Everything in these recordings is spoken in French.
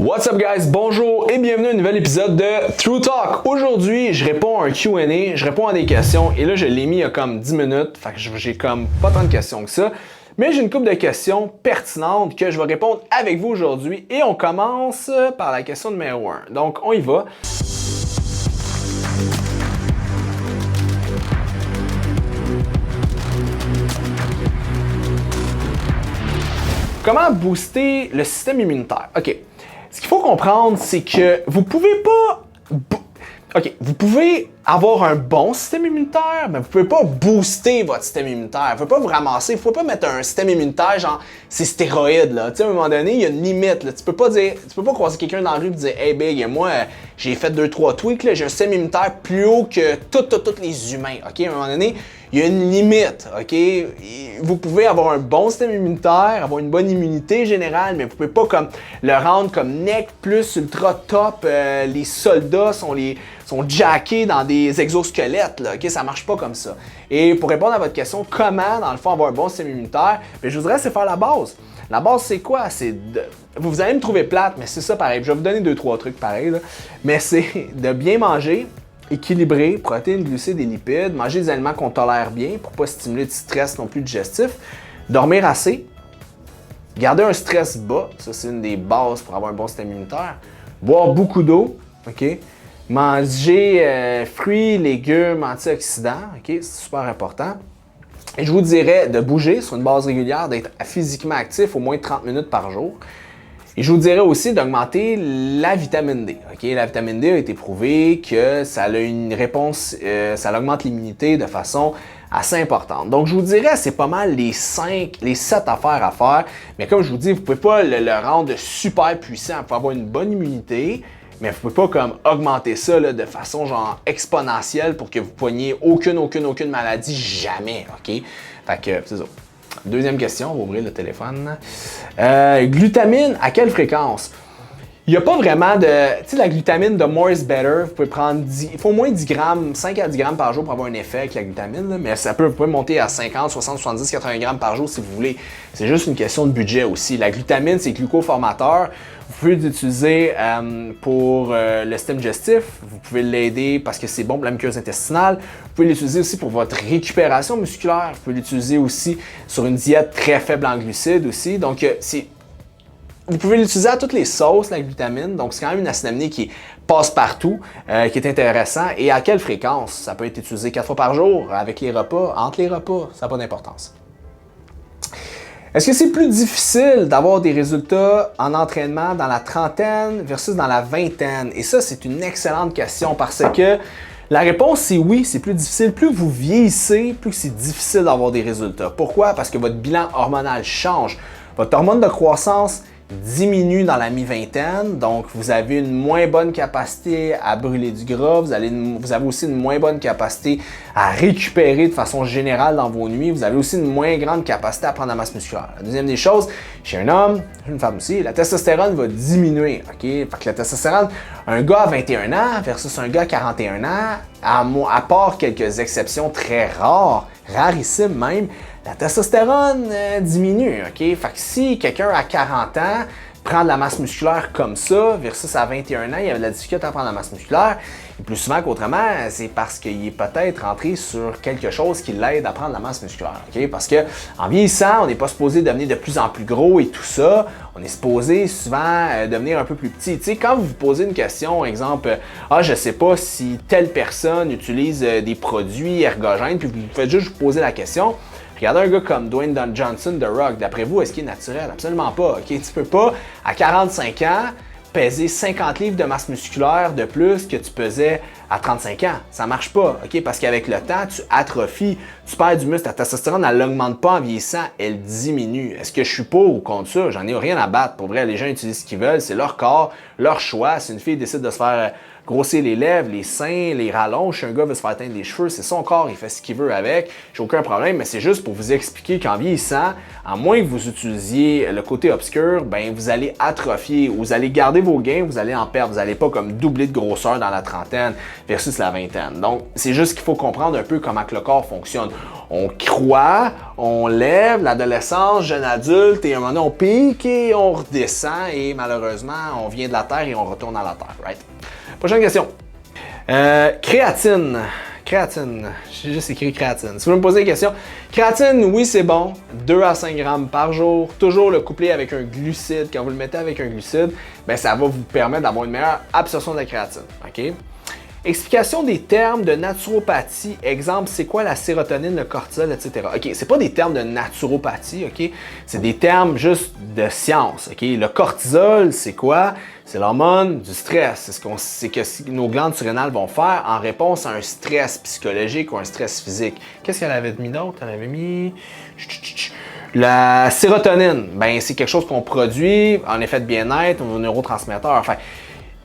What's up guys, bonjour et bienvenue à un nouvel épisode de True Talk. Aujourd'hui, je réponds à un Q&A, je réponds à des questions et là je l'ai mis il y a comme 10 minutes, fait que j'ai comme pas tant de questions que ça. Mais j'ai une couple de questions pertinentes que je vais répondre avec vous aujourd'hui et on commence par la question numéro 1. Donc on y va. Comment booster le système immunitaire? OK. Ce qu'il faut comprendre, c'est que vous pouvez pas... OK, vous pouvez avoir un bon système immunitaire, mais vous pouvez pas booster votre système immunitaire. Vous pouvez pas vous ramasser, vous pouvez pas mettre un système immunitaire genre c'est stéroïde là. Tu sais, à un moment donné, il y a une limite là. Tu peux pas croiser quelqu'un dans la rue et dire hey big, moi j'ai fait 2-3 tweaks là, j'ai un système immunitaire plus haut que tous les humains. OK, à un moment donné, il y a une limite, OK? Vous pouvez avoir un bon système immunitaire, avoir une bonne immunité générale, mais vous pouvez pas comme le rendre comme neck plus ultra top. Les soldats sont jackés dans des exosquelettes, là, OK? Ça marche pas comme ça. Et pour répondre à votre question, comment, dans le fond, avoir un bon système immunitaire? Bien, je vous dirais, c'est faire la base. La base, c'est quoi? Vous allez me trouver plate, mais c'est ça pareil. Je vais vous donner 2-3 trucs pareils, là. Mais c'est de bien manger, équilibré, protéines, glucides et lipides, manger des aliments qu'on tolère bien pour ne pas stimuler de stress non plus digestif, dormir assez, garder un stress bas, ça c'est une des bases pour avoir un bon système immunitaire, boire beaucoup d'eau, ok, manger fruits, légumes, antioxydants, ok, c'est super important. Et je vous dirais de bouger sur une base régulière, d'être physiquement actif au moins 30 minutes par jour. Et je vous dirais aussi d'augmenter la vitamine D. Okay? La vitamine D a été prouvé que ça a une réponse, ça augmente l'immunité de façon assez importante. Donc je vous dirais, c'est pas mal les 7 affaires à faire. Mais comme je vous dis, vous ne pouvez pas le rendre super puissant. Vous pouvez avoir une bonne immunité, mais vous ne pouvez pas comme augmenter ça là, de façon genre exponentielle pour que vous poigniez aucune maladie jamais. OK? Fait que c'est ça. Deuxième question, on va ouvrir le téléphone. Glutamine, à quelle fréquence? Il n'y a pas vraiment de... Tu sais, la glutamine de more is better. Vous pouvez prendre il faut au moins 10 grammes, 5 à 10 grammes par jour pour avoir un effet avec la glutamine. Là, mais vous pouvez monter à 50, 60, 70, 80 grammes par jour si vous voulez. C'est juste une question de budget aussi. La glutamine, c'est glucoformateur. Vous pouvez l'utiliser pour le système digestif. Vous pouvez l'aider parce que c'est bon pour la muqueuse intestinale. Vous pouvez l'utiliser aussi pour votre récupération musculaire. Vous pouvez l'utiliser aussi sur une diète très faible en glucides aussi. Donc, vous pouvez l'utiliser à toutes les sauces, la glutamine. Donc, c'est quand même une acide aminé qui passe partout, qui est intéressant. Et à quelle fréquence? Ça peut être utilisé 4 fois par jour, avec les repas, entre les repas. Ça n'a pas d'importance. Est-ce que c'est plus difficile d'avoir des résultats en entraînement dans la trentaine versus dans la vingtaine? Et ça, c'est une excellente question parce que la réponse, c'est oui, c'est plus difficile. Plus vous vieillissez, plus c'est difficile d'avoir des résultats. Pourquoi? Parce que votre bilan hormonal change. Votre hormone de croissance diminue dans la mi-vingtaine, donc vous avez une moins bonne capacité à brûler du gras, vous avez aussi une moins bonne capacité à récupérer de façon générale dans vos nuits, vous avez aussi une moins grande capacité à prendre la masse musculaire. La deuxième des choses, chez un homme, chez une femme aussi, la testostérone va diminuer. OK? Fait que la testostérone, un gars à 21 ans versus un gars à 41 ans, à part quelques exceptions très rares, rarissimes même, la testostérone diminue, OK? Fait que si quelqu'un à 40 ans prend de la masse musculaire comme ça, versus à 21 ans, il a de la difficulté à prendre la masse musculaire, et plus souvent qu'autrement, c'est parce qu'il est peut-être rentré sur quelque chose qui l'aide à prendre la masse musculaire, OK? Parce que en vieillissant, on n'est pas supposé devenir de plus en plus gros et tout ça, on est supposé souvent devenir un peu plus petit. Tu sais, quand vous vous posez une question, exemple, je sais pas si telle personne utilise des produits ergogènes, puis vous faites juste vous poser la question. Regardez un gars comme Dwayne Johnson de Rock. D'après vous, est-ce qu'il est naturel? Absolument pas. Okay? Tu peux pas, à 45 ans, peser 50 livres de masse musculaire de plus que tu pesais à 35 ans. Ça marche pas, OK? Parce qu'avec le temps, tu atrophies, tu perds du muscle. Ta testostérone, elle n'augmente pas en vieillissant, elle diminue. Est-ce que je suis pour ou contre ça? J'en ai rien à battre. Pour vrai, les gens utilisent ce qu'ils veulent, c'est leur corps, leur choix. Si une fille décide de se faire grossir les lèvres, les seins, les rallonges. Si un gars veut se faire teindre les cheveux, c'est son corps, il fait ce qu'il veut avec. J'ai aucun problème, mais c'est juste pour vous expliquer qu'en vieillissant, à moins que vous utilisiez le côté obscur, ben vous allez atrophier, vous allez garder vos gains, vous allez en perdre. Vous n'allez pas comme doubler de grosseur dans la trentaine versus la vingtaine. Donc, c'est juste qu'il faut comprendre un peu comment que le corps fonctionne. On croît, on lève, l'adolescence, jeune adulte, et à un moment donné, on pique et on redescend, et malheureusement, on vient de la Terre et on retourne à la Terre, right? Prochaine question. Créatine. Créatine. J'ai juste écrit créatine. Si vous me posez des questions, créatine, oui, c'est bon. 2 à 5 grammes par jour. Toujours le coupler avec un glucide. Quand vous le mettez avec un glucide, ben, ça va vous permettre d'avoir une meilleure absorption de la créatine. OK? Explication des termes de naturopathie. Exemple, c'est quoi la sérotonine, le cortisol, etc. OK, c'est pas des termes de naturopathie, OK? C'est des termes juste de science, OK? Le cortisol, c'est quoi? C'est l'hormone du stress. C'est ce que nos glandes surrénales vont faire en réponse à un stress psychologique ou un stress physique. Qu'est-ce qu'elle avait mis d'autre? Elle avait mis... La sérotonine, ben, c'est quelque chose qu'on produit en effet de bien-être, nos neurotransmetteurs. Enfin,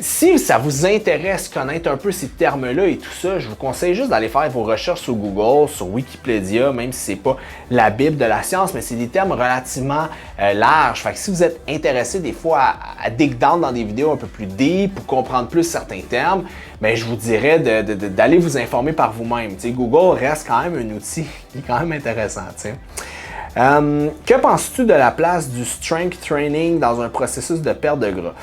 si ça vous intéresse connaître un peu ces termes-là et tout ça, je vous conseille juste d'aller faire vos recherches sur Google, sur Wikipédia, même si c'est pas la Bible de la science, mais c'est des termes relativement larges. Fait que si vous êtes intéressé des fois à dig down dans des vidéos un peu plus deep pour comprendre plus certains termes, ben je vous dirais d'aller vous informer par vous-même. Google reste quand même un outil qui est quand même intéressant. Que penses-tu de la place du strength training dans un processus de perte de gras?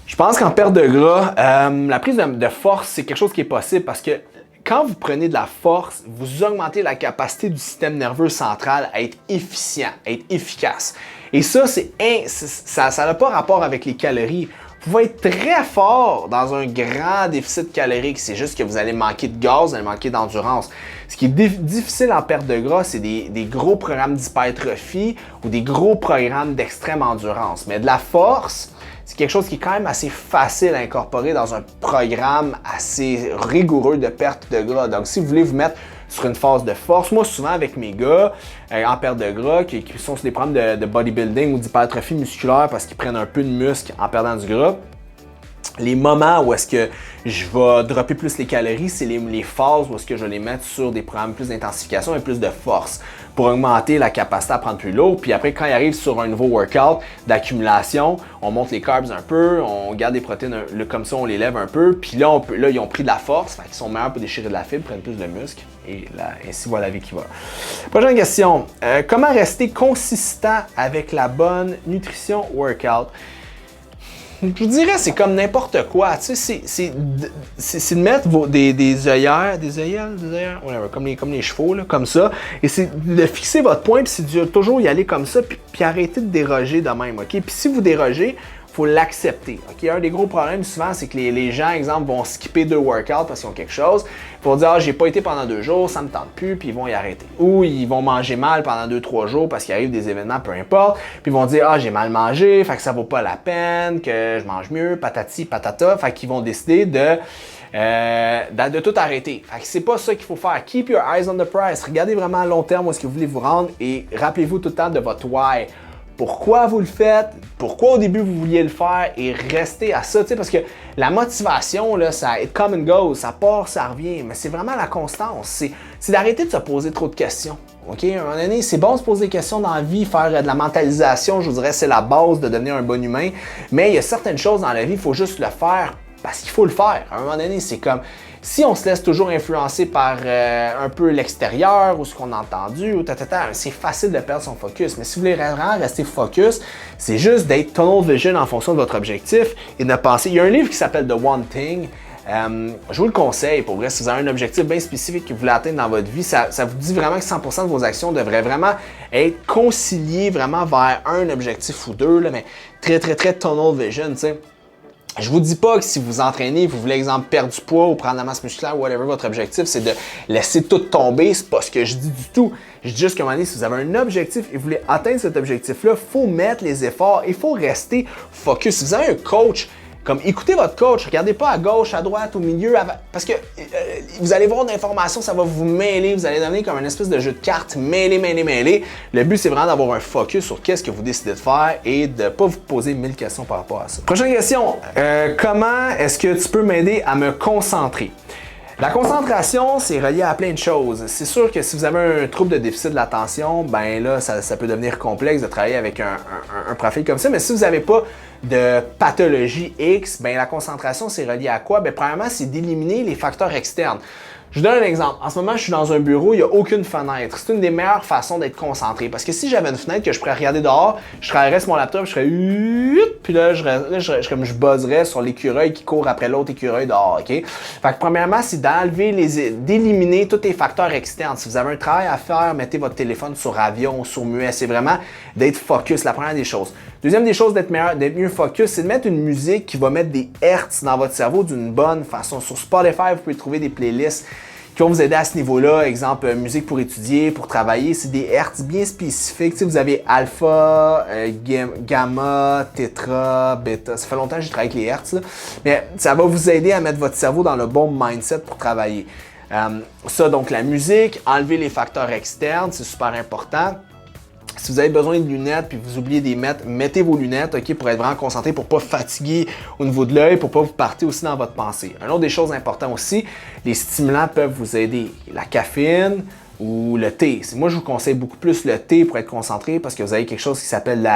Je pense qu'en perte de gras, la prise de force, c'est quelque chose qui est possible parce que quand vous prenez de la force, vous augmentez la capacité du système nerveux central à être efficient, à être efficace. Et ça, ça n'a pas rapport avec les calories. Vous pouvez être très fort dans un grand déficit calorique, c'est juste que vous allez manquer de gaz, vous allez manquer d'endurance. Ce qui est difficile en perte de gras, c'est des gros programmes d'hypertrophie ou des gros programmes d'extrême endurance. Mais de la force, c'est quelque chose qui est quand même assez facile à incorporer dans un programme assez rigoureux de perte de gras. Donc, si vous voulez vous mettre sur une phase de force, moi, souvent avec mes gars en perte de gras, qui sont sur des programmes de bodybuilding ou d'hypertrophie musculaire parce qu'ils prennent un peu de muscle en perdant du gras, les moments où est-ce que je vais dropper plus les calories, c'est les phases où est-ce que je vais les mettre sur des programmes plus d'intensification et plus de force pour augmenter la capacité à prendre plus lourd. Puis après, quand ils arrivent sur un nouveau workout d'accumulation, on monte les carbs un peu, on garde des protéines comme ça, on les lève un peu. Puis là, ils ont pris de la force, ils sont meilleurs pour déchirer de la fibre, prennent plus de muscle. Et là, ainsi va la vie qui va. Prochaine question. Comment rester consistant avec la bonne nutrition workout? Je vous dirais, c'est comme n'importe quoi. Tu sais, c'est de mettre des œillères, whatever, comme les chevaux, là, comme ça. Et c'est de fixer votre point, puis c'est de toujours y aller comme ça, puis arrêter de déroger de même, OK? Puis si vous dérogez, il faut l'accepter. Okay? Un des gros problèmes souvent, c'est que les gens, exemple, vont skipper 2 workouts parce qu'ils ont quelque chose. Ils vont dire, ah, j'ai pas été pendant 2 jours, ça me tente plus, puis ils vont y arrêter. Ou ils vont manger mal pendant 2-3 jours parce qu'il arrive des événements, peu importe. Puis ils vont dire, ah, j'ai mal mangé, fait que ça vaut pas la peine, que je mange mieux, patati, patata. Fait qu'ils vont décider de tout arrêter. Fait que c'est pas ça qu'il faut faire. Keep your eyes on the prize. Regardez vraiment à long terme où est-ce que vous voulez vous rendre et rappelez-vous tout le temps de votre why. Pourquoi vous le faites, pourquoi au début vous vouliez le faire et restez à ça, parce que la motivation, là, ça it come and goes, ça part, ça revient, mais c'est vraiment la constance, c'est d'arrêter de se poser trop de questions. OK? À un moment donné, c'est bon de se poser des questions dans la vie, faire de la mentalisation, je vous dirais, c'est la base de devenir un bon humain, mais il y a certaines choses dans la vie, il faut juste le faire parce qu'il faut le faire. À un moment donné, c'est comme si on se laisse toujours influencer par un peu l'extérieur ou ce qu'on a entendu, ou c'est facile de perdre son focus. Mais si vous voulez vraiment rester focus, c'est juste d'être tunnel vision en fonction de votre objectif et de penser. Il y a un livre qui s'appelle The One Thing. Je vous le conseille, pour vrai, si vous avez un objectif bien spécifique que vous voulez atteindre dans votre vie, ça vous dit vraiment que 100% de vos actions devraient vraiment être conciliées vraiment vers un objectif ou deux, là, mais très, très, très tunnel vision, tu sais. Je vous dis pas que si vous entraînez, vous voulez, exemple, perdre du poids ou prendre la masse musculaire ou whatever, votre objectif, c'est de laisser tout tomber. C'est pas ce que je dis du tout. Je dis juste qu'à un moment donné, si vous avez un objectif et vous voulez atteindre cet objectif-là, il faut mettre les efforts et il faut rester focus. Si vous avez un coach, Comme écoutez votre coach, regardez pas à gauche, à droite, au milieu, parce que vous allez voir d'informations, ça va vous mêler, vous allez devenir comme une espèce de jeu de cartes mêlé. Le but, c'est vraiment d'avoir un focus sur qu'est-ce que vous décidez de faire et de pas vous poser 1000 questions par rapport à ça. Prochaine question, comment est-ce que tu peux m'aider à me concentrer? La concentration, c'est relié à plein de choses. C'est sûr que si vous avez un trouble de déficit de l'attention, ben là, ça peut devenir complexe de travailler avec un profil comme ça. Mais si vous n'avez pas de pathologie X, ben la concentration, c'est relié à quoi? Ben premièrement, c'est d'éliminer les facteurs externes. Je vous donne un exemple. En ce moment, je suis dans un bureau, il n'y a aucune fenêtre. C'est une des meilleures façons d'être concentré. Parce que si j'avais une fenêtre que je pourrais regarder dehors, je travaillerais sur mon laptop, je serais puis là, je buzzerais sur l'écureuil qui court après l'autre écureuil dehors, OK? Fait que premièrement, c'est d'éliminer tous les facteurs externes. Si vous avez un travail à faire, mettez votre téléphone sur avion, sur muet. C'est vraiment d'être focus, la première des choses. Deuxième des choses d'être mieux focus, c'est de mettre une musique qui va mettre des hertz dans votre cerveau d'une bonne façon. Sur Spotify, vous pouvez trouver des playlists qui vont vous aider à ce niveau-là. Exemple, musique pour étudier, pour travailler. C'est des hertz bien spécifiques. Tu sais, vous avez alpha, gamma, tétra, bêta. Ça fait longtemps que j'ai travaillé avec les hertz, là. Mais ça va vous aider à mettre votre cerveau dans le bon mindset pour travailler. Ça, donc la musique, enlever les facteurs externes, c'est super important. Si vous avez besoin de lunettes puis vous oubliez de les mettre, mettez vos lunettes, OK, pour être vraiment concentré, pour pas fatiguer au niveau de l'œil, pour pas vous partir aussi dans votre pensée. Une autre des choses importantes aussi, les stimulants peuvent vous aider. La caféine ou le thé. Moi, je vous conseille beaucoup plus le thé pour être concentré parce que vous avez quelque chose qui s'appelle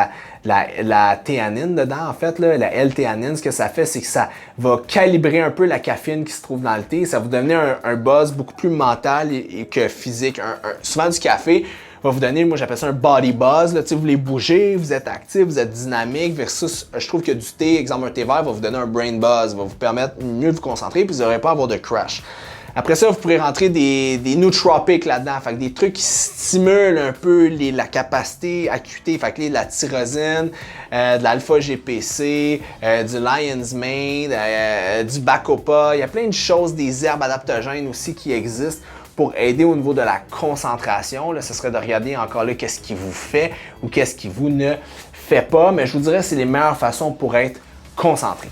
la théanine dedans, en fait, là, la L-théanine. Ce que ça fait, c'est que ça va calibrer un peu la caféine qui se trouve dans le thé. Ça va vous donner un buzz beaucoup plus mental que physique. Souvent, du café va vous donner, moi j'appelle ça un body buzz. Là, vous voulez bouger, vous êtes actif, vous êtes dynamique, versus je trouve que du thé, exemple un thé vert, va vous donner un brain buzz, va vous permettre mieux de vous concentrer, puis vous n'aurez pas à avoir de crash. Après ça, vous pourrez rentrer des nootropics là-dedans, fait que des trucs qui stimulent un peu la capacité acuité, fait que la tyrosine, de l'alpha-GPC, du lion's mane, du bacopa, il y a plein de choses, des herbes adaptogènes aussi qui existent pour aider au niveau de la concentration. Là, ce serait de regarder encore là qu'est-ce qui vous fait ou qu'est-ce qui vous ne fait pas, mais je vous dirais que c'est les meilleures façons pour être concentré.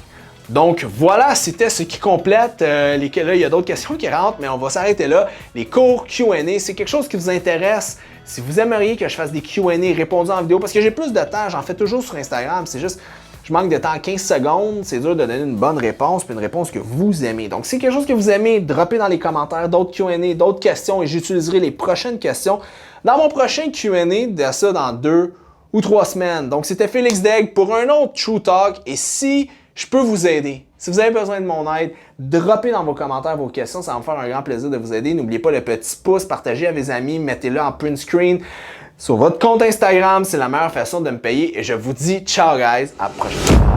Donc voilà, c'était ce qui complète. Là, il y a d'autres questions qui rentrent, mais on va s'arrêter là. Les cours Q&A, c'est quelque chose qui vous intéresse. Si vous aimeriez que je fasse des Q&A répondus en vidéo, parce que j'ai plus de temps, j'en fais toujours sur Instagram, c'est juste je manque de temps, 15 secondes, c'est dur de donner une bonne réponse, puis une réponse que vous aimez. Donc, si c'est quelque chose que vous aimez, droppez dans les commentaires d'autres Q&A, d'autres questions, et j'utiliserai les prochaines questions dans mon prochain Q&A, de ça dans 2 ou 3 semaines. Donc, c'était Félix Daigle pour un autre True Talk, et si je peux vous aider, si vous avez besoin de mon aide, droppez dans vos commentaires vos questions, ça va me faire un grand plaisir de vous aider. N'oubliez pas le petit pouce, partagez à vos amis, mettez-le en print screen sur votre compte Instagram, c'est la meilleure façon de me payer et je vous dis ciao guys, à la prochaine.